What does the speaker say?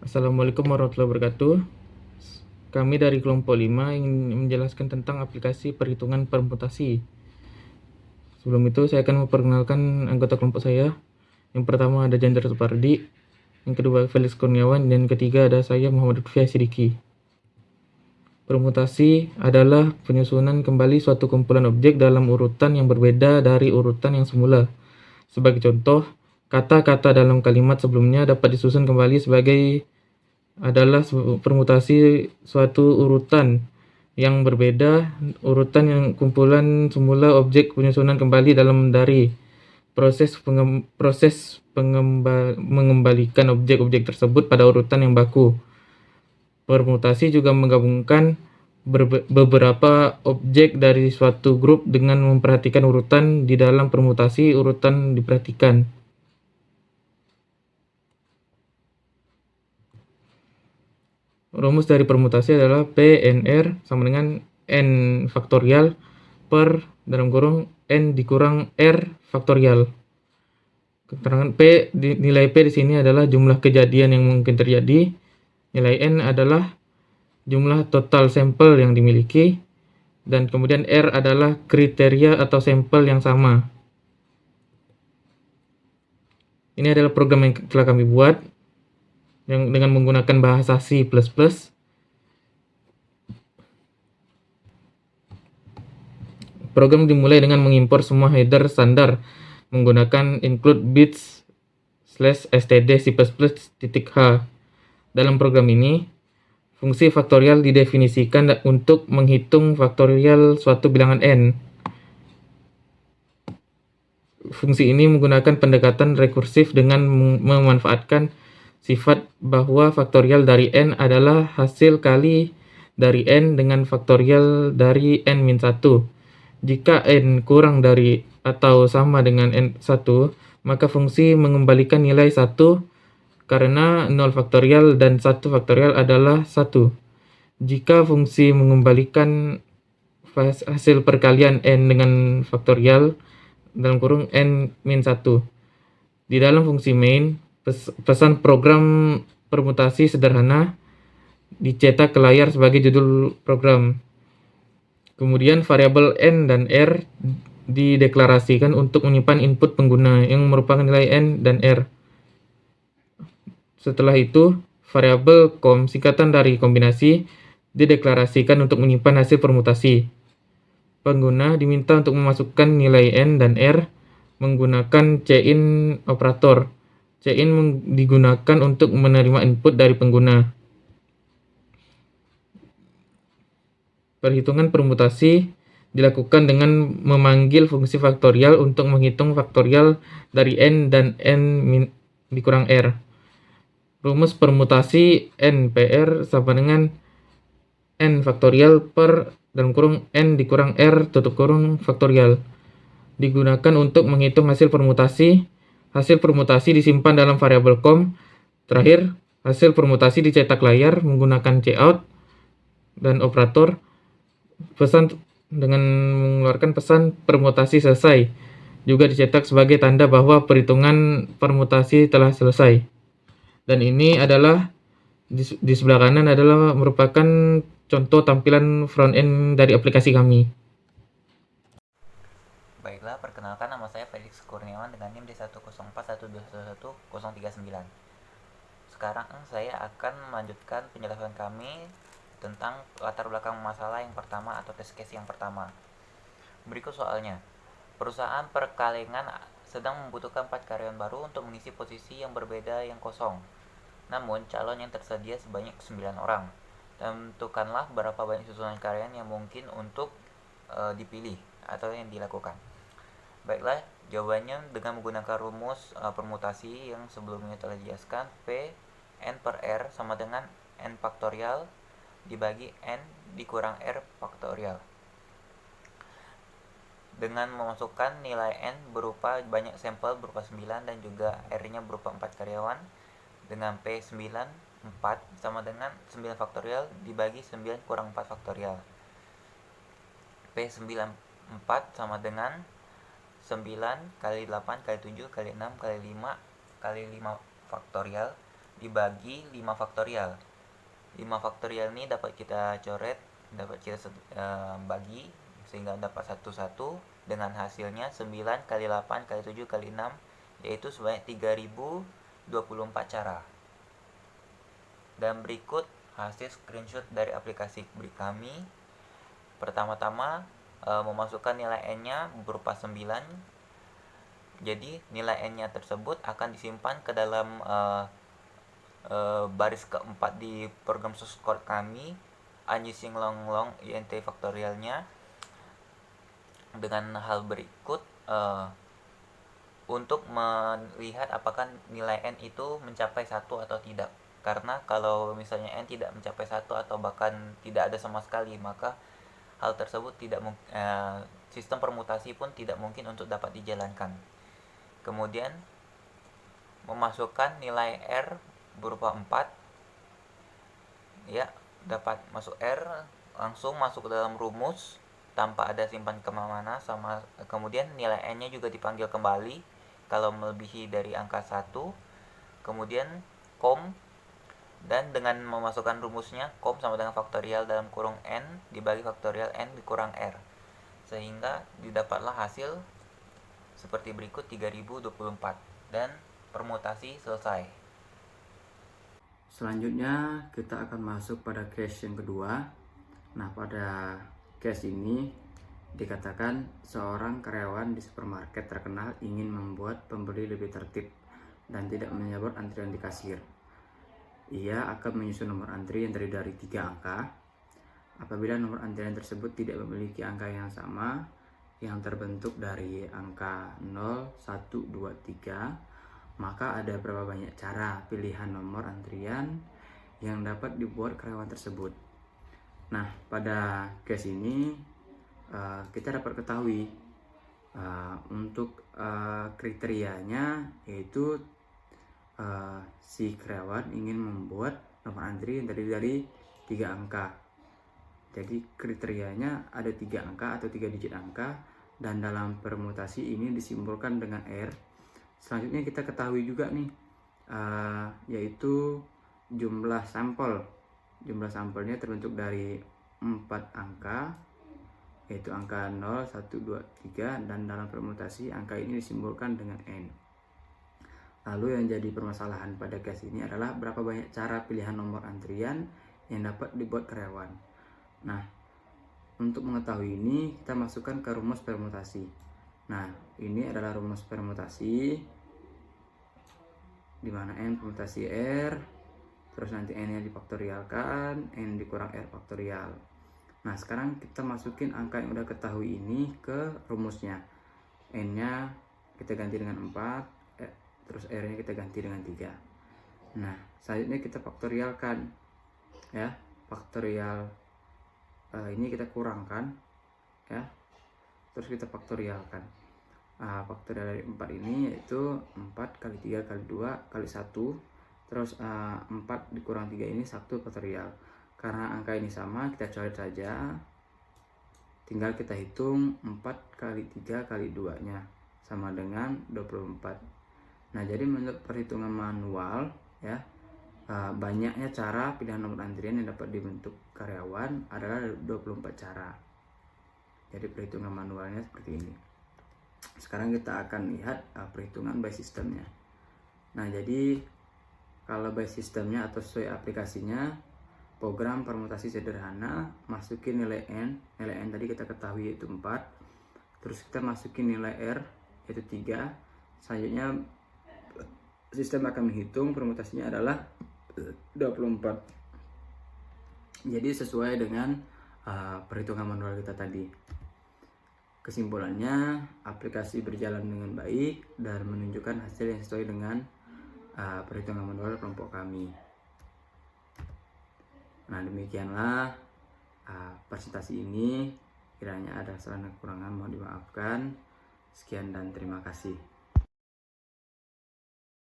Assalamualaikum warahmatullahi wabarakatuh. Kami dari kelompok 5 ingin menjelaskan tentang aplikasi perhitungan permutasi. Sebelum itu saya akan memperkenalkan anggota kelompok saya. Yang pertama ada Jandar Supardi, yang kedua Felix Kurniawan, dan yang ketiga ada saya Muhammad Lutfi Sidiki. Permutasi adalah penyusunan kembali suatu kumpulan objek dalam urutan yang berbeda dari urutan yang semula. Sebagai contoh, kata-kata dalam kalimat sebelumnya dapat disusun kembali sebagai adalah permutasi suatu urutan yang berbeda, urutan yang kumpulan semula objek penyusunan kembali dalam dari mengembalikan objek-objek tersebut pada urutan yang baku. Permutasi juga menggabungkan beberapa objek dari suatu grup dengan memperhatikan urutan di dalam permutasi urutan diperhatikan. Rumus dari permutasi adalah PNR sama dengan N faktorial per dalam kurung N dikurang R faktorial. Keterangan nilai P di sini adalah jumlah kejadian yang mungkin terjadi. Nilai N adalah jumlah total sampel yang dimiliki. Dan kemudian R adalah kriteria atau sampel yang sama. Ini adalah program yang telah kami buat yang dengan menggunakan bahasa C++. Program dimulai dengan mengimpor semua header standar menggunakan include bits/std C++.h. Dalam program ini, fungsi faktorial didefinisikan untuk menghitung faktorial suatu bilangan n. Fungsi ini menggunakan pendekatan rekursif dengan memanfaatkan sifat bahwa faktorial dari n adalah hasil kali dari n dengan faktorial dari n-1. Jika n kurang dari atau sama dengan n1, maka fungsi mengembalikan nilai 1 karena 0 faktorial dan 1 faktorial adalah 1. Jika fungsi mengembalikan hasil perkalian n dengan faktorial dalam kurung n-1. Di dalam fungsi main, pesan program permutasi sederhana dicetak ke layar sebagai judul program. Kemudian variabel n dan r dideklarasikan untuk menyimpan input pengguna yang merupakan nilai n dan r. Setelah itu, variabel com singkatan dari kombinasi dideklarasikan untuk menyimpan hasil permutasi. Pengguna diminta untuk memasukkan nilai n dan r menggunakan cin operator. Cin digunakan untuk menerima input dari pengguna. Perhitungan permutasi dilakukan dengan memanggil fungsi faktorial untuk menghitung faktorial dari n dan n dikurang r. Rumus permutasi NPR sama dengan n faktorial per dalam kurung n dikurang r tutup kurung faktorial. Digunakan untuk menghitung hasil permutasi. Hasil permutasi disimpan dalam variabel com. Terakhir, hasil permutasi dicetak layar menggunakan cout dan operator. Pesan dengan mengeluarkan pesan permutasi selesai juga dicetak sebagai tanda bahwa perhitungan permutasi telah selesai. Dan ini adalah di sebelah kanan adalah merupakan contoh tampilan front end dari aplikasi kami. Baiklah, perkenalkan nama saya Felix Kurniawan dengan NIM D10412111039. Sekarang saya akan melanjutkan penjelasan kami tentang latar belakang masalah yang pertama atau test case yang pertama. Berikut soalnya. Perusahaan perkalengan sedang membutuhkan 4 karyawan baru untuk mengisi posisi yang berbeda yang kosong. Namun, calon yang tersedia sebanyak 9 orang. Tentukanlah berapa banyak susunan karyawan yang mungkin untuk dipilih atau yang dilakukan. Baiklah, jawabannya dengan menggunakan rumus permutasi yang sebelumnya telah dijelaskan. P n per r sama dengan n faktorial dibagi n dikurang r faktorial. Dengan memasukkan nilai n berupa banyak sampel berupa 9 dan juga r-nya berupa 4 karyawan dengan P9 4 sama dengan 9 faktorial dibagi 9 kurang 4 faktorial. P9 4 sama dengan 9 kali 8 kali 7 kali 6 kali 5 kali 5 faktorial dibagi 5 faktorial. 5 faktorial ini dapat kita coret, dapat kita bagi sehingga dapat 1 dengan hasilnya 9 kali 8 kali 7 kali 6, yaitu sebanyak 3024 cara. Dan berikut hasil screenshot dari aplikasi kami. Pertama-tama memasukkan nilai n-nya berupa 9. Jadi nilai n-nya tersebut akan disimpan ke dalam baris keempat di program source code kami, unusing long int faktorialnya, dengan hal berikut. Untuk melihat apakah nilai n itu mencapai 1 atau tidak. Karena kalau misalnya n tidak mencapai 1 atau bahkan tidak ada sama sekali, maka hal tersebut sistem permutasi pun tidak mungkin untuk dapat dijalankan. Kemudian memasukkan nilai R berupa 4. Ya, dapat masuk R, langsung masuk ke dalam rumus tanpa ada simpan kemana-mana. Kemudian nilai n-nya juga dipanggil kembali kalau melebihi dari angka 1. Kemudian kom, dan dengan memasukkan rumusnya kom sama dengan faktorial dalam kurung n dibagi faktorial n dikurang r, sehingga didapatlah hasil seperti berikut 3024, dan permutasi selesai. Selanjutnya kita akan masuk pada case yang kedua. Nah, pada case ini dikatakan seorang karyawan di supermarket terkenal ingin membuat pembeli lebih tertib dan tidak menyebut antrian di kasir. Ia akan menyusun nomor antri yang terdiri dari 3 angka. Apabila nomor antrian tersebut tidak memiliki angka yang sama, yang terbentuk dari angka 0, 1, 2, 3, maka ada berapa banyak cara pilihan nomor antrian yang dapat dibuat karyawan tersebut. Nah, pada case ini kita dapat ketahui untuk kriterianya, yaitu si karyawan ingin membuat nomor antri yang terdiri dari 3 angka. Jadi kriterianya ada 3 angka atau 3 digit angka, dan dalam permutasi ini disimbolkan dengan R. Selanjutnya kita ketahui juga nih, yaitu jumlah sampel. Jumlah sampelnya terbentuk dari 4 angka, yaitu angka 0, 1, 2, 3, dan dalam permutasi angka ini disimbolkan dengan N. Lalu yang jadi permasalahan pada case ini adalah berapa banyak cara pilihan nomor antrian yang dapat dibuat karyawan. Nah, untuk mengetahui ini kita masukkan ke rumus permutasi. Nah, ini adalah rumus permutasi di mana n permutasi r, terus nanti n-nya difaktorialkan, n dikurang r faktorial. Nah, sekarang kita masukin angka yang udah ketahui ini ke rumusnya. N-nya kita ganti dengan 4, terus R-nya kita ganti dengan 3. Nah, selanjutnya kita faktorialkan, ya. Faktorial ini kita kurangkan, ya. Terus kita faktorialkan. Faktorial dari 4 ini yaitu 4 kali 3 kali 2 kali 1. Terus 4 dikurang 3 ini 1 faktorial. Karena angka ini sama, kita coret saja. Tinggal kita hitung 4 kali 3 kali 2-nya sama dengan 24. Nah, jadi menurut perhitungan manual, ya, banyaknya cara pilihan nomor antrian yang dapat dibentuk karyawan adalah 24 cara. Jadi perhitungan manualnya seperti ini. Sekarang kita akan lihat perhitungan by systemnya. Nah, jadi kalau by systemnya atau sesuai aplikasinya, program permutasi sederhana, masukin nilai n tadi kita ketahui yaitu 4, terus kita masukin nilai r yaitu 3. Selanjutnya sistem akan menghitung permutasinya adalah 24. Jadi sesuai dengan perhitungan manual kita tadi. Kesimpulannya, aplikasi berjalan dengan baik dan menunjukkan hasil yang sesuai dengan perhitungan manual kelompok kami. Nah, demikianlah presentasi ini. Kiranya ada salah dan kekurangan mohon dimaafkan. Sekian dan terima kasih.